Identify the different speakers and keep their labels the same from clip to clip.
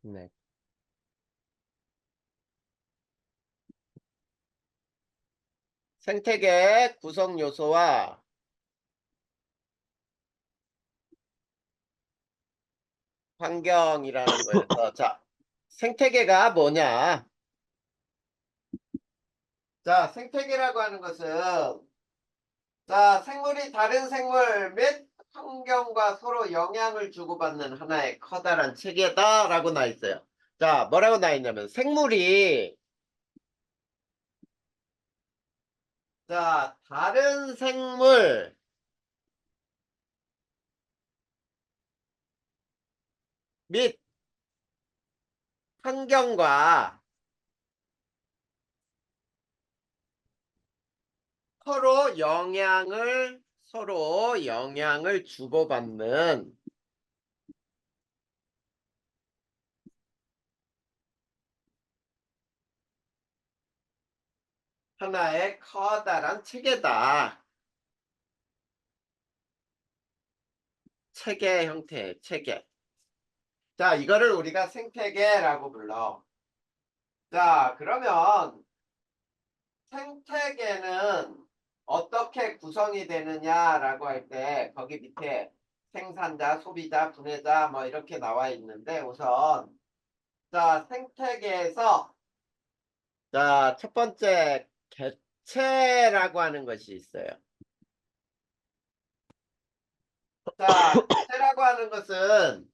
Speaker 1: 네.
Speaker 2: 생태계 구성 요소와 환경이라는 거에서, 자, 생태계가 뭐냐? 자, 생태계라고 하는 것은, 자, 생물이 다른 생물 및 환경과 서로 영향을 주고받는 하나의 커다란 체계다라고 나 있어요. 자, 뭐라고 나 있냐면, 생물이, 자, 다른 생물 및 환경과 서로 영향을 주고받는 하나의 커다란 체계다. 체계 형태의 체계. 자, 이거를 우리가 생태계라고 불러. 자, 그러면 생태계는 어떻게 구성이 되느냐라고 할 때 거기 밑에 생산자, 소비자, 분해자 뭐 이렇게 나와 있는데 우선 자, 생태계에서 자, 첫 번째 개체라고 하는 것이 있어요. 자, 개체라고 하는 것은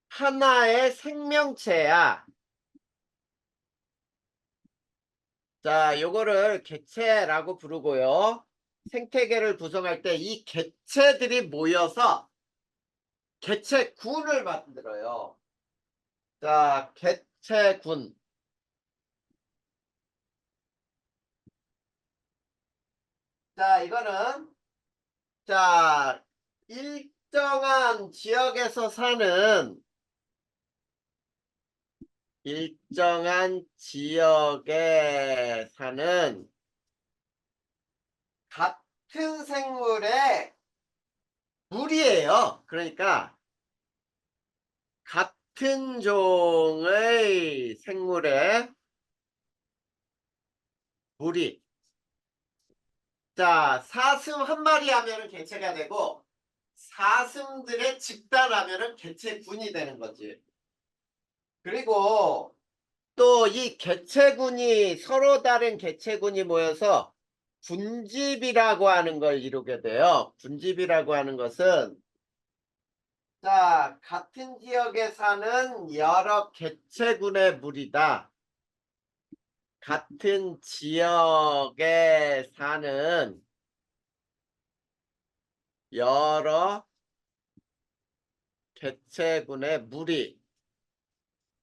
Speaker 2: 하나의 생명체야. 자, 요거를 개체라고 부르고요. 생태계를 구성할 때 이 개체들이 모여서 개체군을 만들어요. 자, 개체군. 자, 이거는 자, 일정한 지역에 사는 같은 생물의 무리예요. 그러니까 같은 종의 생물의 무리. 자, 사슴 한 마리 하면은 개체가 되고 사슴들의 집단하면은 개체군이 되는 거지. 그리고 또 이 개체군이 서로 다른 개체군이 모여서 군집이라고 하는 걸 이루게 돼요. 군집이라고 하는 것은 자, 같은 지역에 사는 여러 개체군의 무리다. 같은 지역에 사는 여러 개체군의 무리.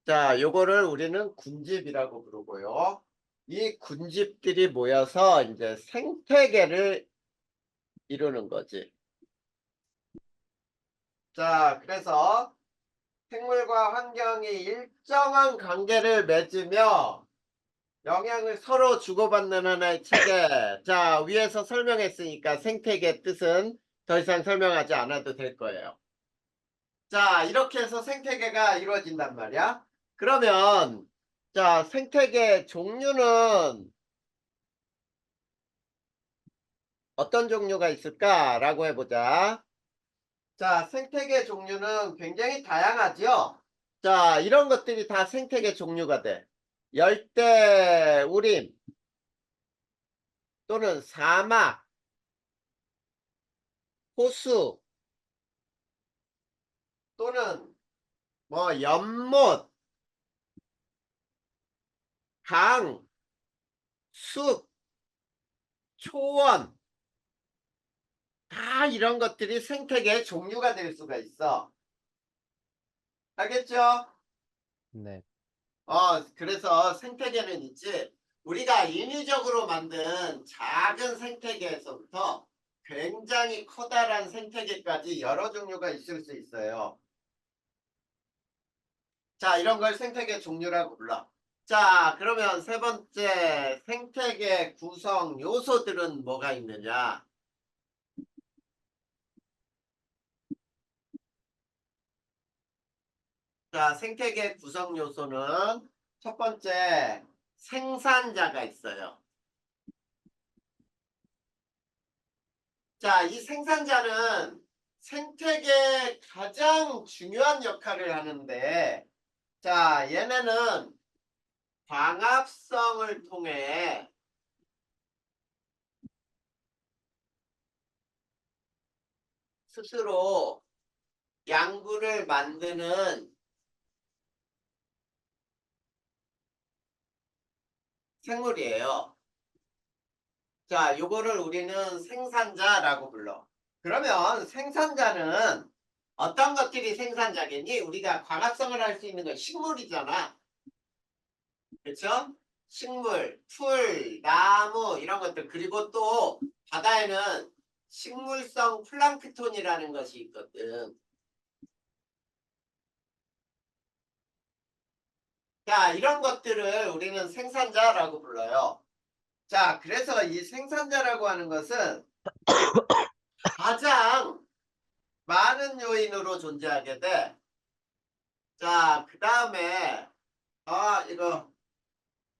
Speaker 2: 자, 요거를 우리는 군집이라고 부르고요. 이 군집들이 모여서 이제 생태계를 이루는 거지. 자, 그래서 생물과 환경이 일정한 관계를 맺으며 영향을 서로 주고받는 하나의 체계. 자, 위에서 설명했으니까 생태계 뜻은 더 이상 설명하지 않아도 될 거예요. 자, 이렇게 해서 생태계가 이루어진단 말이야. 그러면 자, 생태계 종류는 어떤 종류가 있을까라고 해보자. 자, 생태계 종류는 굉장히 다양하죠. 자, 이런 것들이 다 생태계 종류가 돼. 열대 우림 또는 사막, 호수 또는 뭐 연못, 강, 숲, 초원 다 이런 것들이 생태계의 종류가 될 수가 있어. 알겠죠?
Speaker 1: 네.
Speaker 2: 그래서 생태계는 있지. 우리가 인위적으로 만든 작은 생태계에서부터 굉장히 커다란 생태계까지 여러 종류가 있을 수 있어요. 자, 이런 걸 생태계 종류라고 불러. 자, 그러면 세 번째 생태계 구성 요소들은 뭐가 있느냐? 자, 생태계 구성 요소는 첫 번째 생산자가 있어요. 자, 이 생산자는 생태계에 가장 중요한 역할을 하는데, 자, 얘네는 광합성을 통해 스스로 양분을 만드는 생물이에요. 자, 요거를 우리는 생산자라고 불러. 그러면 생산자는 어떤 것들이 생산자겠니? 우리가 광합성을 할 수 있는 건 식물이잖아. 그렇죠? 식물, 풀, 나무 이런 것들. 그리고 또 바다에는 식물성 플랑크톤이라는 것이 있거든. 자, 이런 것들을 우리는 생산자라고 불러요. 자, 그래서 이 생산자라고 하는 것은 가장 많은 요인으로 존재하게 돼. 자, 그 다음에, 이거,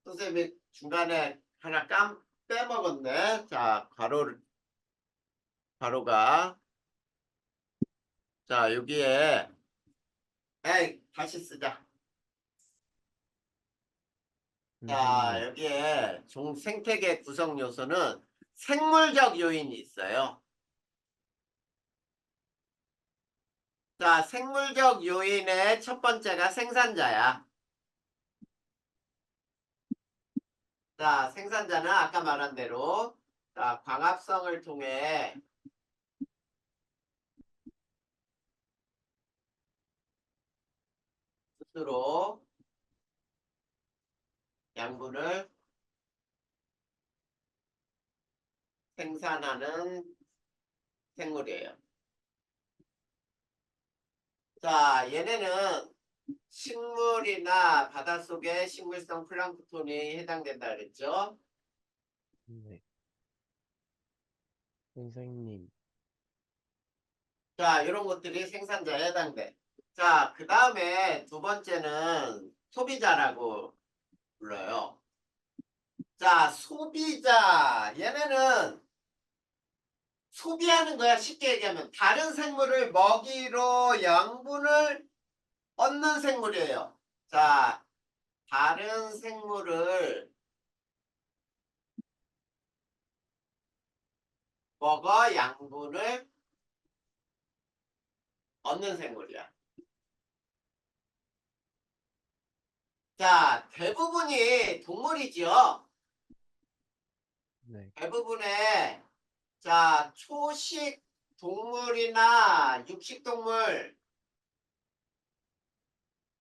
Speaker 2: 선생님이 중간에 하나 빼먹었네. 자, 가로가. 자, 여기에, 에이, 다시 쓰자. 자,
Speaker 1: 선생님,
Speaker 2: 여기에 생태계 구성 요소는 생물적 요인이 있어요. 자, 생물적 요인의 첫 번째가 생산자야. 자, 생산자는 아까 말한 대로, 자, 광합성을 통해 스스로 양분을 생산하는 생물이에요. 자, 얘네는 식물이나 바닷속의 식물성 플랑크톤이 해당된다 그랬죠?
Speaker 1: 네, 선생님,
Speaker 2: 자, 이런 것들이 생산자에 해당돼. 자, 그 다음에 두 번째는 소비자라고 불러요. 자, 소비자. 얘네는 소비하는 거야. 쉽게 얘기하면. 다른 생물을 먹이로 양분을 얻는 생물이에요. 자, 다른 생물을 먹어 양분을 얻는 생물이야. 자, 대부분이 동물이죠.
Speaker 1: 네,
Speaker 2: 대부분의 자, 초식 동물이나 육식 동물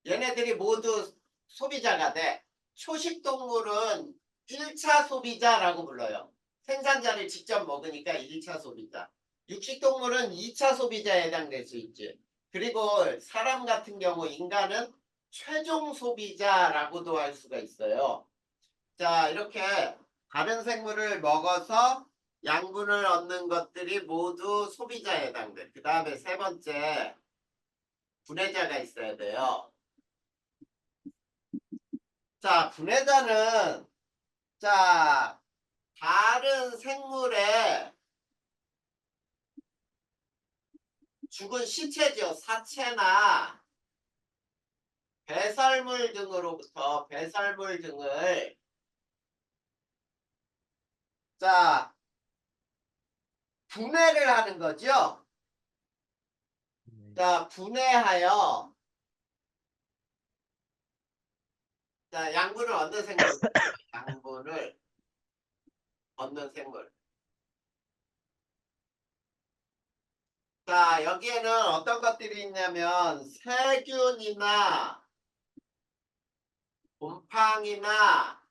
Speaker 2: 얘네들이 모두 소비자가 돼. 초식 동물은 1차 소비자라고 불러요. 생산자를 직접 먹으니까 1차 소비자. 육식 동물은 2차 소비자에 해당될 수 있지. 그리고 사람 같은 경우 인간은 최종 소비자라고도 할 수가 있어요. 자, 이렇게 다른 생물을 먹어서 양분을 얻는 것들이 모두 소비자에 해당돼. 그 다음에 세 번째, 분해자가 있어야 돼요. 자, 분해자는, 자, 다른 생물의 죽은 시체죠. 사체나 배설물 등으로부터 배설물 등을, 자, 분해를 하는 거죠.
Speaker 1: 네,
Speaker 2: 자, 분해하여, 자, 양분을 얻는 생물, 양분을 얻는 생물. 자, 여기에는 어떤 것들이 있냐면 세균이나 곰팡이나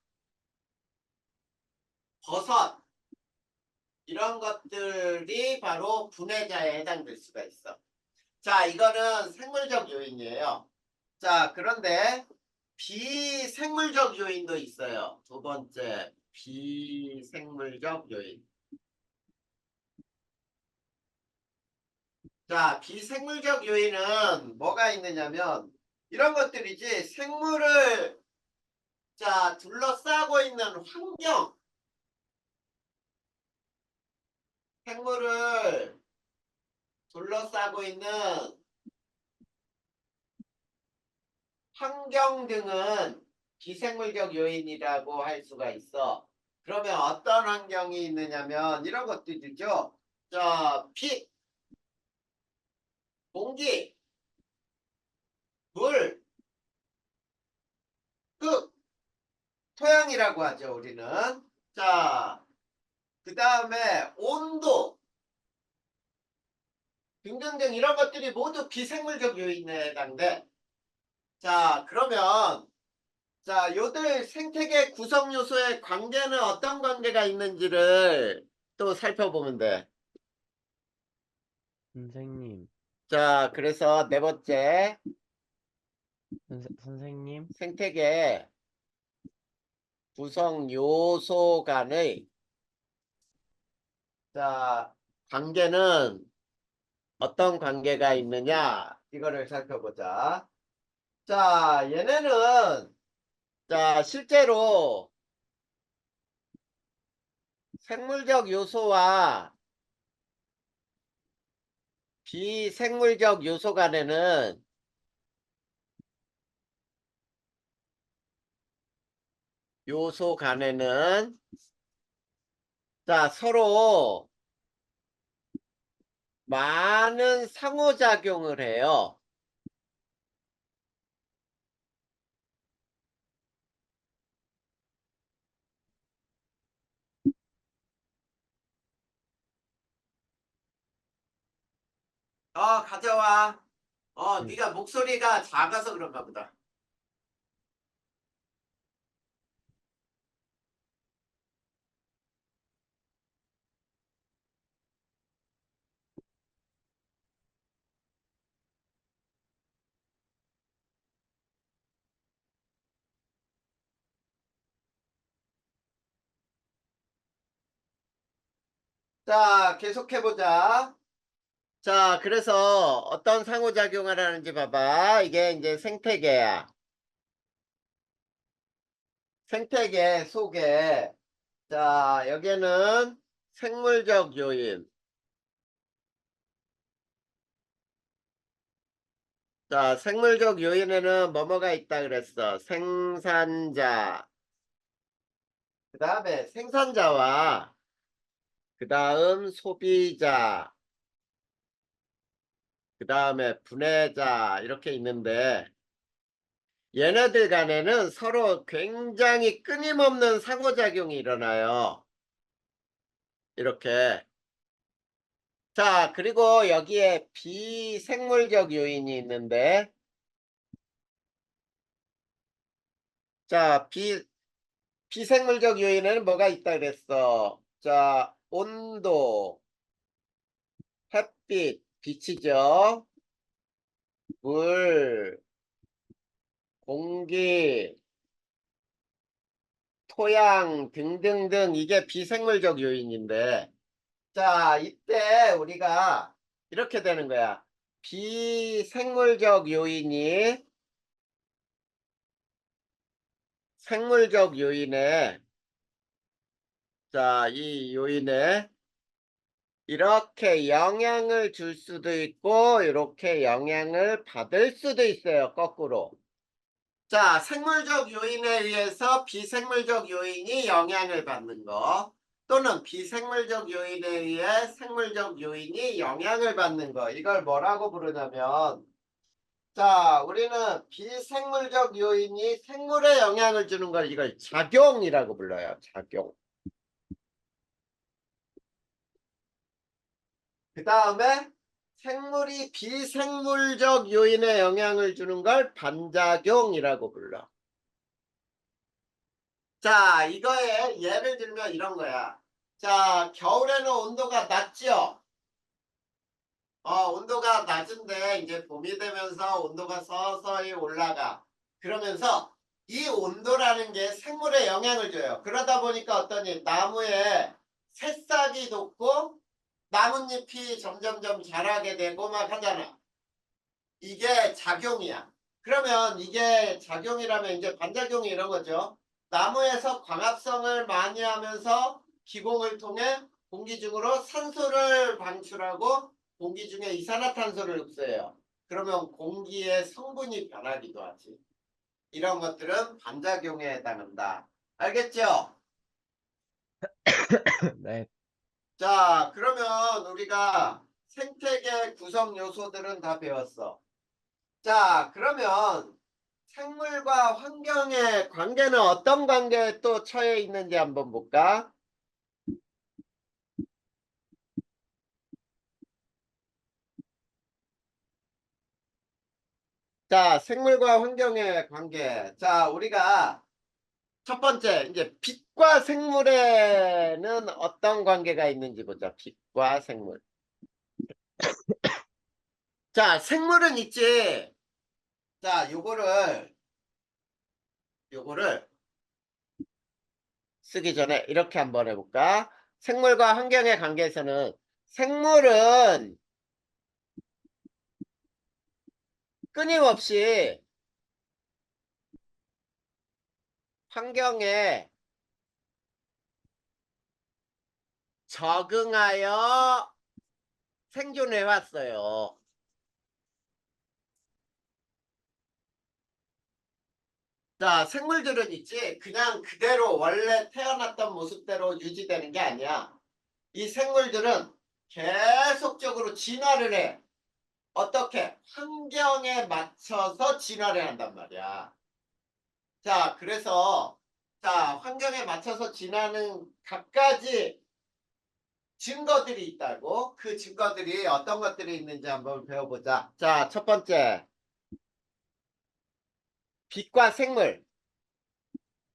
Speaker 2: 버섯 이런 것들이 바로 분해자에 해당될 수가 있어. 자, 이거는 생물적 요인이에요. 자, 그런데 비생물적 요인도 있어요. 두 번째, 비생물적 요인. 자, 비생물적 요인은 뭐가 있느냐면 이런 것들이지 생물을 자 둘러싸고 있는 환경, 생물을 둘러싸고 있는 환경 등은 비생물적 요인이라고 할 수가 있어. 그러면 어떤 환경이 있느냐면 이런 것들이죠. 자, 빛, 공기, 물, 흙, 토양이라고 하죠, 우리는. 자, 그 다음에 온도 등등등 이런 것들이 모두 비생물적 요인에 해당돼. 자, 그러면 자, 요들 생태계 구성 요소의 관계는 어떤 관계가 있는지를 또 살펴보면 돼.
Speaker 1: 선생님,
Speaker 2: 자, 그래서 네 번째
Speaker 1: 선생님,
Speaker 2: 생태계 구성 요소 간의 자, 관계는 어떤 관계가 있느냐? 이거를 살펴보자. 자, 얘네는 자, 실제로 생물적 요소와 비생물적 요소 간에는 자, 서로 많은 상호작용을 해요. 가져와.
Speaker 1: 네,
Speaker 2: 네가 목소리가 작아서 그런가 보다. 자, 계속해보자. 자, 그래서 어떤 상호작용을 하는지 봐봐. 이게 이제 생태계야. 생태계 속에, 자, 여기는 생물적 요인. 자, 생물적 요인에는 뭐뭐가 있다 그랬어. 생산자. 그 다음에 생산자와 그 다음 소비자. 그 다음에 분해자. 이렇게 있는데 얘네들 간에는 서로 굉장히 끊임없는 상호작용이 일어나요. 이렇게. 자, 그리고 여기에 비생물적 요인이 있는데, 자, 비생물적 요인에는 뭐가 있다 그랬어? 자, 온도, 햇빛, 빛이죠. 물, 공기, 토양 등등등 이게 비생물적 요인인데, 자, 이때 우리가 이렇게 되는 거야. 비생물적 요인이 생물적 요인에, 자, 이 요인에 이렇게 영향을 줄 수도 있고, 이렇게 영향을 받을 수도 있어요, 거꾸로. 자, 생물적 요인에 의해서 비생물적 요인이 영향을 받는 거, 또는 비생물적 요인에 의해 생물적 요인이 영향을 받는 거, 이걸 뭐라고 부르냐면, 자, 우리는 비생물적 요인이 생물에 영향을 주는 걸 이걸 작용이라고 불러요. 작용. 그 다음에 생물이 비생물적 요인에 영향을 주는 걸 반작용이라고 불러. 자, 이거에 예를 들면 이런 거야. 자, 겨울에는 온도가 낮죠? 온도가 낮은데 이제 봄이 되면서 온도가 서서히 올라가. 그러면서 이 온도라는 게 생물에 영향을 줘요. 그러다 보니까 어떠니? 나무에 새싹이 돋고 나뭇잎이 점점점 자라게 되고 막 하잖아. 이게 작용이야. 그러면 이게 작용이라면 이제 반작용이 이런 거죠. 나무에서 광합성을 많이 하면서 기공을 통해 공기 중으로 산소를 방출하고 공기 중에 이산화탄소를 흡수해요. 그러면 공기의 성분이 변하기도 하지. 이런 것들은 반작용에 해당한다. 알겠죠?
Speaker 1: 네.
Speaker 2: 자, 그러면 우리가 생태계 구성 요소들은 다 배웠어. 자, 그러면 생물과 환경의 관계는 어떤 관계에 또 처해 있는지 한번 볼까? 자, 생물과 환경의 관계. 자, 우리가 첫 번째, 이제 빛과 생물에는 어떤 관계가 있는지 보자. 빛과 생물. 자, 생물은 있지. 자, 요거를 쓰기 전에 이렇게 한번 해볼까? 생물과 환경의 관계에서는 생물은 끊임없이 환경에 적응하여 생존해 왔어요. 자, 생물들은 있지. 그냥 그대로 원래 태어났던 모습대로 유지되는 게 아니야. 이 생물들은 계속적으로 진화를 해. 어떻게? 환경에 맞춰서 진화를 한단 말이야. 자, 그래서 자, 환경에 맞춰서 진화하는 갖가지 증거들이 있다고. 그 증거들이 어떤 것들이 있는지 한번 배워보자. 자, 첫 번째. 빛과 생물.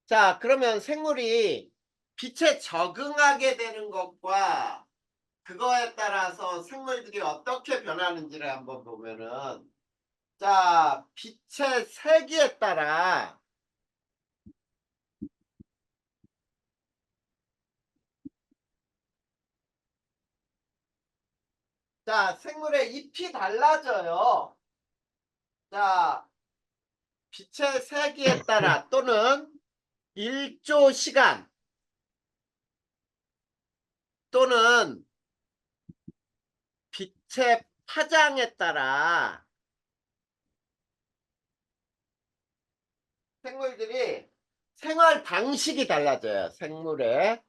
Speaker 2: 자, 그러면 생물이 빛에 적응하게 되는 것과 그거에 따라서 생물들이 어떻게 변하는지를 한번 보면은 자, 빛의 세기에 따라 자, 생물의 잎이 달라져요. 자, 빛의 세기에 따라 또는 일조 시간 또는 빛의 파장에 따라 생물들이 생활 방식이 달라져요. 생물의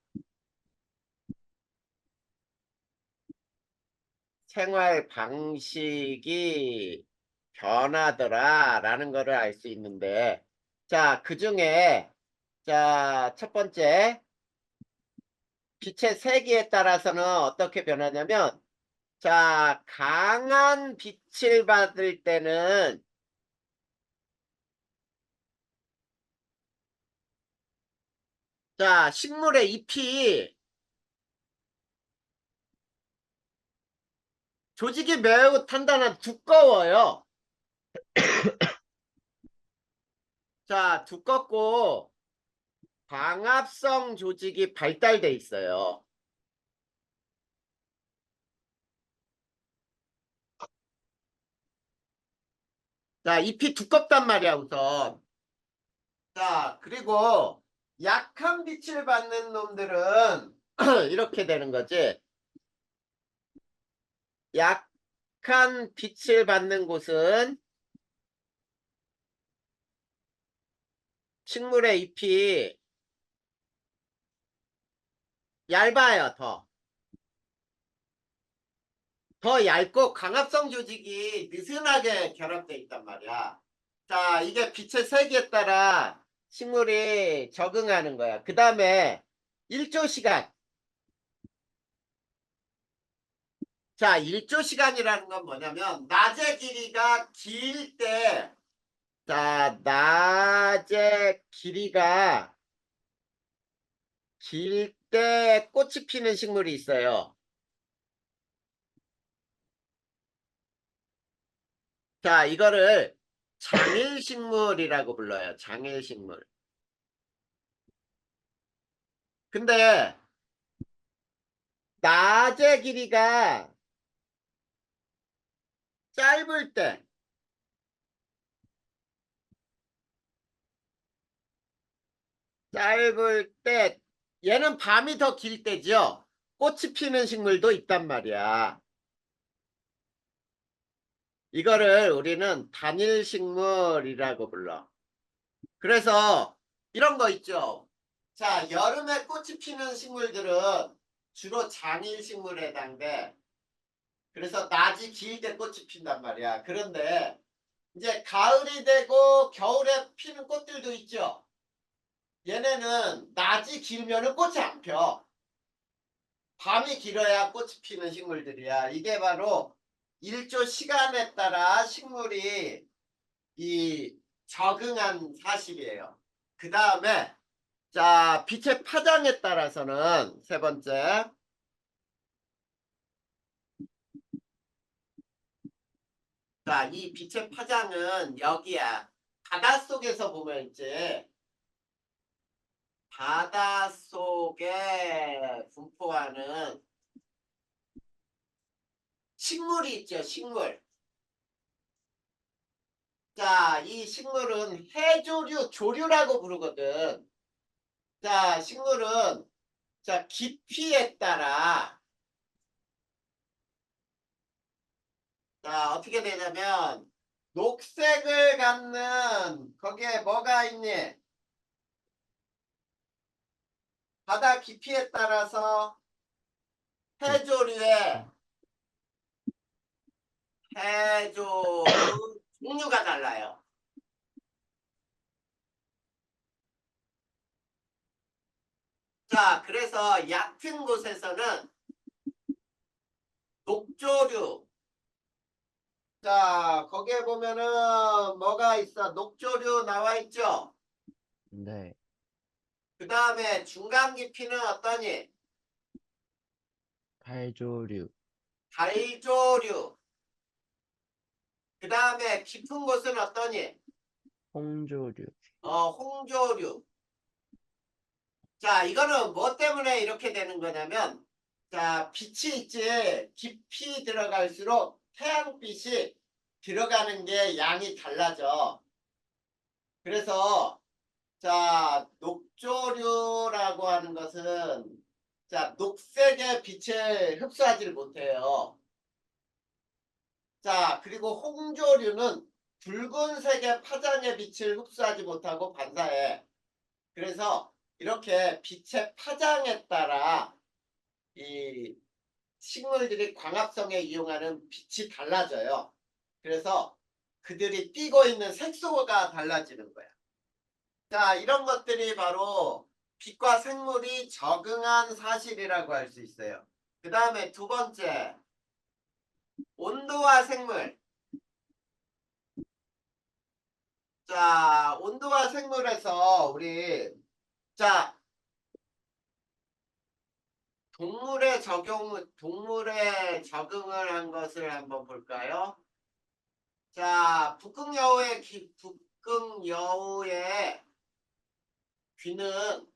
Speaker 2: 생활 방식이 변하더라라는 거를 알 수 있는데 자, 그중에 자, 첫 번째 빛의 세기에 따라서는 어떻게 변하냐면 자, 강한 빛을 받을 때는 자, 식물의 잎이 조직이 매우 단단한 두꺼워요. 자, 두껍고 광합성 조직이 발달돼 있어요. 자, 잎이 두껍단 말이야, 우선. 자, 그리고 약한 빛을 받는 놈들은 이렇게 되는 거지. 약한 빛을 받는 곳은 식물의 잎이 얇아요, 더. 더 얇고 광합성 조직이 느슨하게 결합돼 있단 말이야. 자, 이게 빛의 세기에 따라 식물이 적응하는 거야. 그 다음에 일조 시간. 자, 일조 시간이라는 건 뭐냐면 낮의 길이가 길 때, 자, 낮의 길이가 길 때 꽃이 피는 식물이 있어요. 자, 이거를 장일식물이라고 불러요. 장일식물. 근데 낮의 길이가 짧을 때, 짧을 때 얘는 밤이 더 길 때죠. 꽃이 피는 식물도 있단 말이야. 이거를 우리는 단일식물이라고 불러. 그래서 이런 거 있죠. 자, 여름에 꽃이 피는 식물들은 주로 장일식물에 해당돼. 그래서 낮이 길 때 꽃이 핀단 말이야. 그런데 이제 가을이 되고 겨울에 피는 꽃들도 있죠. 얘네는 낮이 길면은 꽃이 안 펴. 밤이 길어야 꽃이 피는 식물들이야. 이게 바로 일조 시간에 따라 식물이 이 적응한 사실이에요. 그 다음에 자, 빛의 파장에 따라서는 세 번째, 자, 이 빛의 파장은 여기야. 바닷속에서 보면 이제 바닷속에 분포하는 식물이 있죠. 식물. 자, 이 식물은 해조류, 조류라고 부르거든. 자, 식물은 자, 깊이에 따라 자, 어떻게 되냐면 녹색을 갖는 거기에 뭐가 있니? 바다 깊이에 따라서 해조류의 해조류 종류가 달라요. 자, 그래서 얕은 곳에서는 녹조류. 자, 거기에 보면은 뭐가 있어? 녹조류 나와 있죠?
Speaker 1: 네.
Speaker 2: 그 다음에 중간 깊이는 어떠니?
Speaker 1: 칼조류,
Speaker 2: 갈조류. 그 다음에 깊은 곳은 어떠니?
Speaker 1: 홍조류,
Speaker 2: 홍조류. 자, 이거는 뭐 때문에 이렇게 되는 거냐면, 자, 빛이 있지, 깊이 들어갈수록 태양빛이 들어가는 게 양이 달라져. 그래서, 자, 녹조류라고 하는 것은, 자, 녹색의 빛을 흡수하지 못해요. 자, 그리고 홍조류는 붉은색의 파장의 빛을 흡수하지 못하고 반사해. 그래서 이렇게 빛의 파장에 따라 이 식물들이 광합성에 이용하는 빛이 달라져요. 그래서 그들이 띠고 있는 색소가 달라지는 거야. 자, 이런 것들이 바로 빛과 생물이 적응한 사실이라고 할 수 있어요. 그 다음에 두 번째, 온도와 생물. 자, 온도와 생물에서 우리 자, 동물에 적응을 한 것을 한번 볼까요? 자, 북극여우의 귀는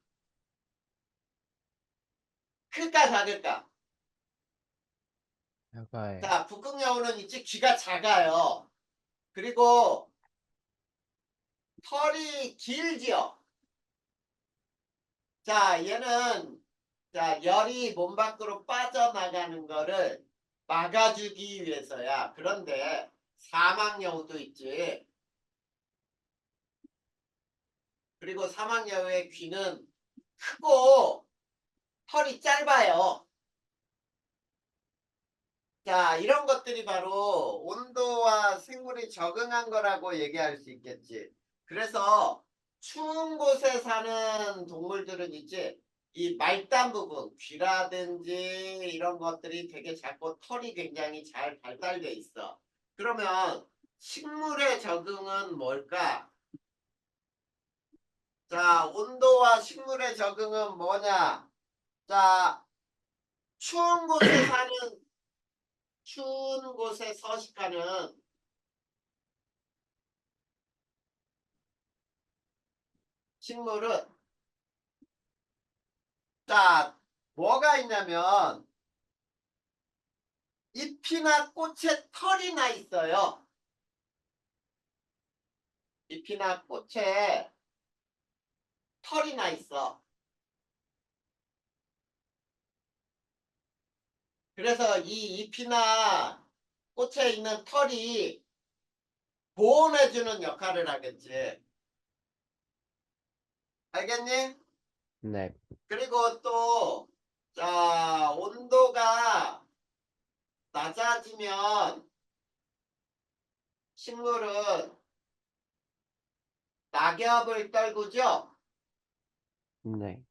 Speaker 2: 클까 작을까?
Speaker 1: 사과에,
Speaker 2: 자, 북극여우는 있지 귀가 작아요. 그리고 털이 길지요. 자, 얘는 자, 열이 몸 밖으로 빠져나가는 거를 막아주기 위해서야. 그런데 사막여우도 있지. 그리고 사막여우의 귀는 크고 털이 짧아요. 자, 이런 것들이 바로 온도와 생물이 적응한 거라고 얘기할 수 있겠지. 그래서 추운 곳에 사는 동물들은 이제 이 말단 부분, 귀라든지 이런 것들이 되게 작고 털이 굉장히 잘 발달돼 있어. 그러면 식물의 적응은 뭘까? 자, 온도와 식물의 적응은 뭐냐? 자, 추운 곳에 사는 추운 곳에 서식하는 식물은 자 뭐가 있냐면 잎이나 꽃에 털이 나 있어요. 잎이나 꽃에 털이 나 있어. 그래서 이 잎이나 꽃에 있는 털이 보온해주는 역할을 하겠지. 알겠니?
Speaker 1: 네.
Speaker 2: 그리고 또, 자, 온도가 낮아지면 식물은 낙엽을 떨구죠?
Speaker 1: 네.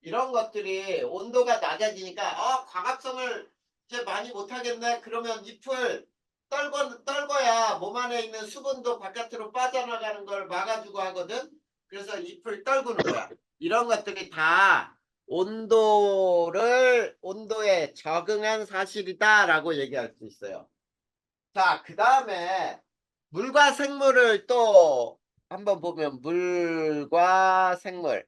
Speaker 2: 이런 것들이 온도가 낮아지니까, 광합성을 이제 많이 못하겠네. 그러면 잎을 떨궈야 몸 안에 있는 수분도 바깥으로 빠져나가는 걸 막아주고 하거든. 그래서 잎을 떨구는 거야. 이런 것들이 다 온도에 적응한 사실이다라고 얘기할 수 있어요. 자, 그 다음에 물과 생물을 또 한번 보면 물과 생물.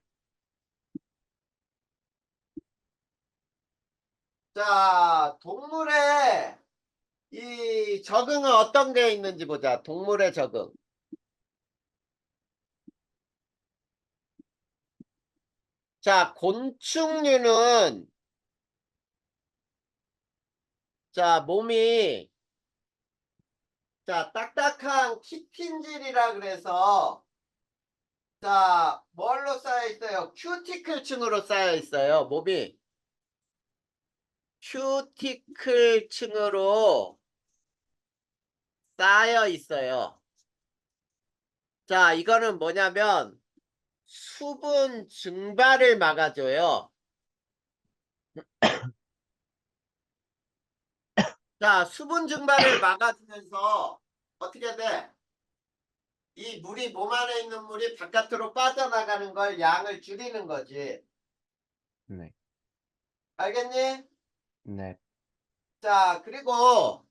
Speaker 2: 자, 동물의 이 적응은 어떤 게 있는지 보자. 동물의 적응. 자, 곤충류는 자, 몸이 자, 딱딱한 키틴질이라 그래서 자, 뭘로 쌓여 있어요? 큐티클층으로 쌓여 있어요. 몸이 큐티클층으로 쌓여 있어요. 자, 이거는 뭐냐면 수분 증발을 막아줘요. 자, 수분 증발을 막아주면서 어떻게 돼? 이 물이 몸 안에 있는 물이 바깥으로 빠져나가는 걸 양을 줄이는 거지.
Speaker 1: 네.
Speaker 2: 알겠니?
Speaker 1: 네.
Speaker 2: 자, 그리고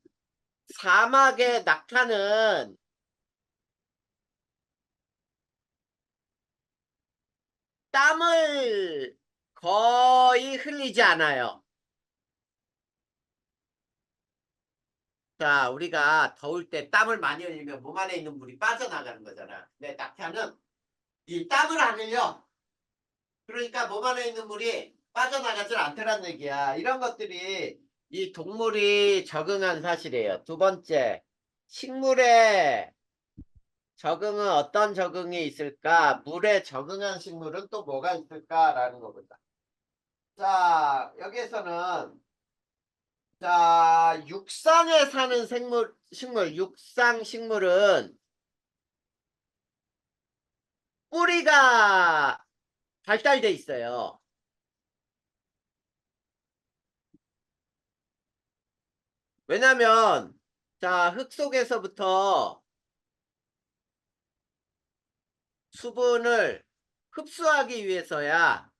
Speaker 2: 사막의 낙타는 땀을 거의 흘리지 않아요. 자, 우리가 더울 때 땀을 많이 흘리면 몸 안에 있는 물이 빠져나가는 거잖아. 근데 낙타는 이 땀을 안 흘려. 그러니까 몸 안에 있는 물이 빠져나가질 않더란 얘기야. 이런 것들이 이 동물이 적응한 사실이에요. 두 번째, 식물에 적응은 어떤 적응이 있을까? 물에 적응한 식물은 또 뭐가 있을까라는 거보다. 자, 여기에서는 자, 육상에 사는 육상 식물은 뿌리가 발달돼 있어요. 왜냐면 자, 흙 속에서부터 수분을 흡수하기 위해서야.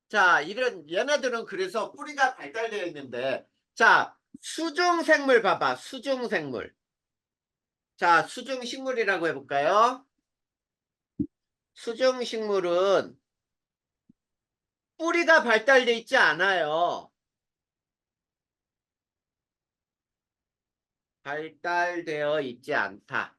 Speaker 2: 자, 얘네들은 그래서 뿌리가 발달되어 있는데, 자, 수중생물 봐봐, 수중생물. 자, 수중식물이라고 해볼까요? 수중식물은 뿌리가 발달돼 있지 않아요. 발달되어 있지 않다.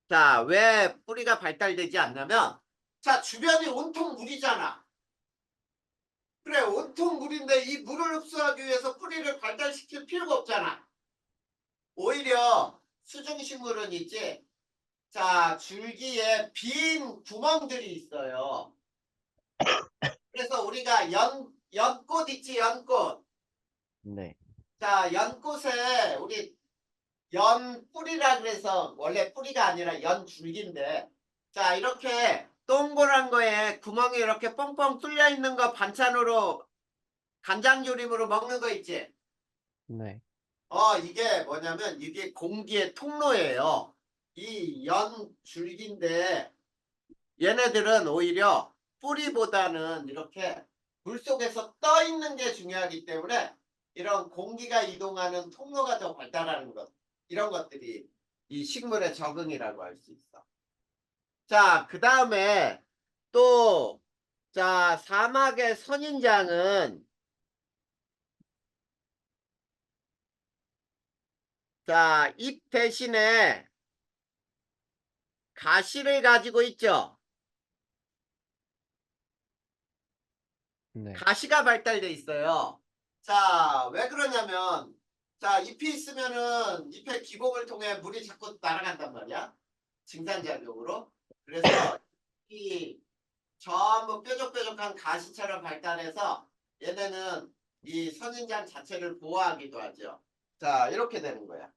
Speaker 2: 자, 왜 뿌리가 발달되지 않냐면, 자, 주변이 온통 물이잖아. 그래, 온통 물인데 이 물을 흡수하기 위해서 뿌리를 발달시킬 필요가 없잖아. 오히려 수중식물은 있지. 자, 줄기에 빈 구멍들이 있어요. 그래서 우리가 연꽃 있지, 연꽃.
Speaker 1: 네.
Speaker 2: 자, 연꽃에 우리 연뿌리라 그래서 원래 뿌리가 아니라 연줄기인데, 자, 이렇게 동그란 거에 구멍이 이렇게 뻥뻥 뚫려 있는 거 반찬으로 간장조림으로 먹는 거 있지?
Speaker 1: 네.
Speaker 2: 이게 뭐냐면 이게 공기의 통로예요. 이 연줄기인데 얘네들은 오히려 뿌리보다는 이렇게 물속에서 떠 있는 게 중요하기 때문에 이런 공기가 이동하는 통로가 더 발달하는 것. 이런 것들이 이 식물의 적응이라고 할 수 있어. 자, 그 다음에 또, 자, 사막의 선인장은 자, 잎 대신에 가시를 가지고 있죠.
Speaker 1: 네.
Speaker 2: 가시가 발달돼 있어요. 자, 왜 그러냐면, 자, 잎이 있으면은 잎의 기복을 통해 물이 자꾸 날아간단 말이야. 증산작용으로. 그래서 이 전부 뾰족뾰족한 가시처럼 발달해서 얘네는 이 선인장 자체를 보호하기도 하죠. 자, 이렇게 되는 거야.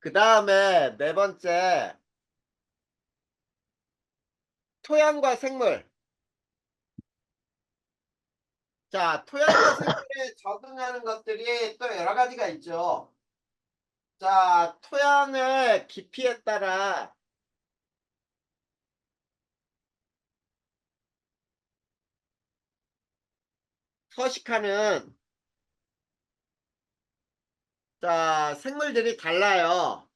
Speaker 2: 그 다음에 네 번째, 토양과 생물. 자, 토양과 생물에 적응하는 것들이 또 여러 가지가 있죠. 자, 토양의 깊이에 따라 서식하는 자, 생물들이 달라요.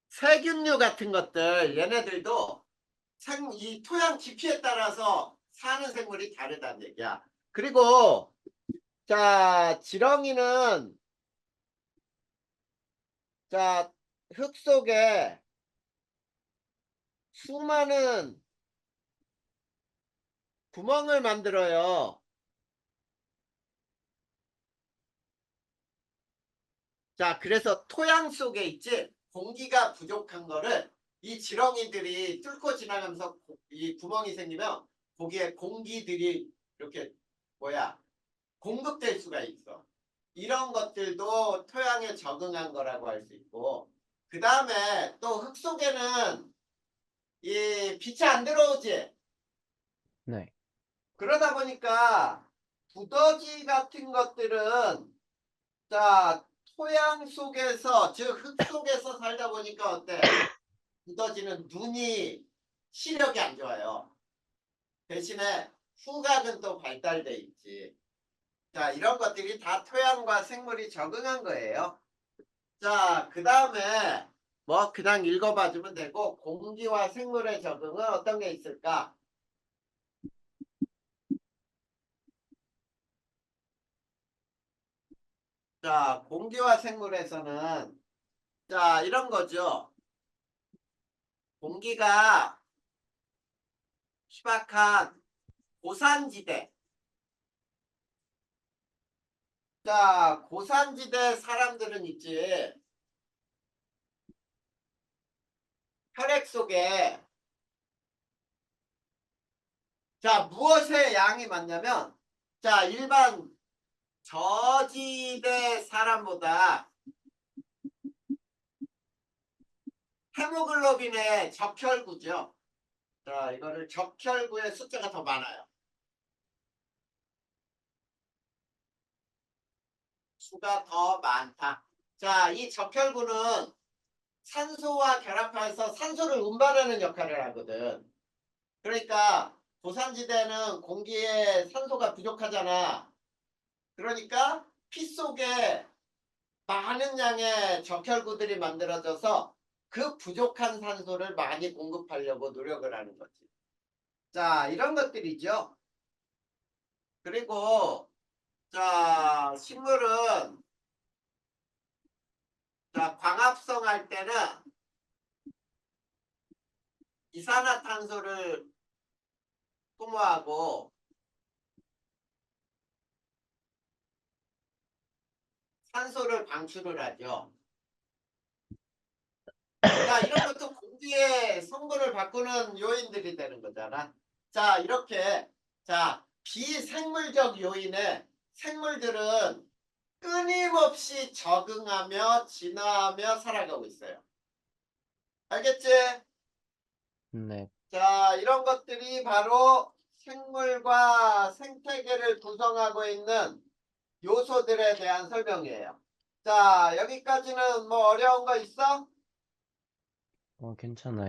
Speaker 2: 세균류 같은 것들, 얘네들도 이 토양 깊이에 따라서 사는 생물이 다르다는 얘기야. 그리고 자, 지렁이는 자, 흙 속에 수많은 구멍을 만들어요. 자, 그래서 토양 속에 있지 공기가 부족한 거를 이 지렁이들이 뚫고 지나가면서 이 구멍이 생기면 거기에 공기들이 이렇게 뭐야 공급될 수가 있어. 이런 것들도 토양에 적응한 거라고 할 수 있고 그 다음에 또 흙 속에는 이 빛이 안 들어오지.
Speaker 1: 네.
Speaker 2: 그러다 보니까 두더지 같은 것들은 자 토양 속에서 즉 흙 속에서 살다 보니까 어때? 두더지는 눈이 시력이 안 좋아요. 대신에 후각은 또 발달돼 있지. 자 이런 것들이 다 토양과 생물이 적응한 거예요. 자 그 다음에 뭐 그냥 읽어봐 주면 되고 공기와 생물의 적응은 어떤 게 있을까? 자 공기와 생물에서는 자 이런 거죠. 공기가 희박한 고산지대. 자, 고산지대 사람들은 있지. 혈액 속에 자, 무엇의 양이 많냐면 자, 일반 저지대 사람보다 헤모글로빈의 적혈구죠. 자, 이거를 적혈구의 숫자가 더 많아요. 수가 더 많다. 자, 이 적혈구는 산소와 결합해서 산소를 운반하는 역할을 하거든. 그러니까 고산지대는 공기에 산소가 부족하잖아. 그러니까 피 속에 많은 양의 적혈구들이 만들어져서 그 부족한 산소를 많이 공급하려고 노력을 하는 거지. 자, 이런 것들이죠. 그리고 자, 식물은 자, 광합성 할 때는 이산화탄소를 소모하고 산소를 방출을 하죠. 자, 이런 것도 공기의 성분을 바꾸는 요인들이 되는 거잖아. 자, 이렇게 자, 비생물적 요인에 생물들은 끊임없이 적응하며 진화하며 살아가고 있어요. 알겠지?
Speaker 1: 네.
Speaker 2: 자, 이런 것들이 바로 생물과 생태계를 구성하고 있는 요소들에 대한 설명이에요. 자, 여기까지는 뭐 어려운 거 있어?
Speaker 1: 괜찮아요.